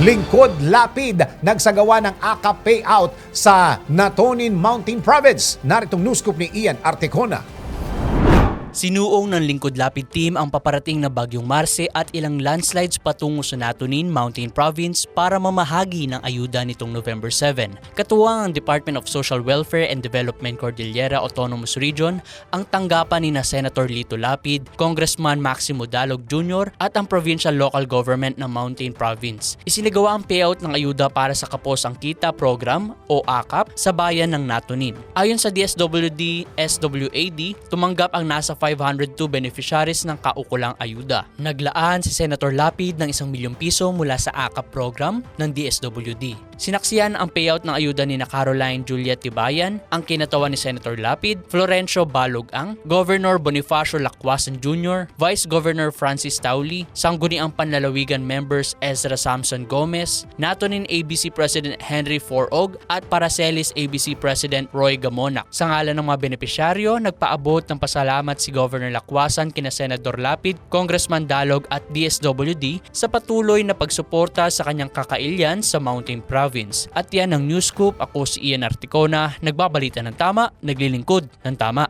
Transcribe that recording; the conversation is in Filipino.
Lingkod Lapid nagsagawa ng AKAP payout sa Natonin Mountain Province. Naritong news scoop ni Ian Artecona. Sinuong ng Lingkod Lapid Team ang paparating na Bagyong Marce at ilang landslides patungo sa Natonin Mountain Province para mamahagi ng ayuda nitong November 7. Katuwang ang Department of Social Welfare and Development Cordillera Autonomous Region, ang tanggapan ni na Senator Lito Lapid, Congressman Maximo Dalog Jr. at ang Provincial Local Government ng Mountain Province. Isinagawa ang payout ng ayuda para sa Kapos ang Kita Program o AKAP sa bayan ng Natonin. Ayon sa DSWD-SWAD, tumanggap ang nasa 502 beneficiaries ng kaukulang ayuda. Naglaan si Senator Lapid ng 1 milyong piso mula sa AKAP program ng DSWD. Sinaksiyan ang payout ng ayuda ni na Caroline Juliet Tibayan, ang kinatawan ni Senator Lapid, Florencio Balog-ang, Governor Bonifacio Lacquasan Jr., Vice Governor Francis Tauli, Sangguniang Panlalawigan members Ezra Samson Gomez, Natonin ABC President Henry Forog at Paracelis ABC President Roy Gamonac. Sa ngalan ng mga benepisyaryo, nagpaabot ng pasalamat si Governor Lacquasan kina Senador Lapid, Congressman Dalog at DSWD sa patuloy na pagsuporta sa kanyang kakailyan sa Mountain Province. At yan ang News Scoop. Ako si Ian Artecona, nagbabalita ng tama, naglilingkod ng tama.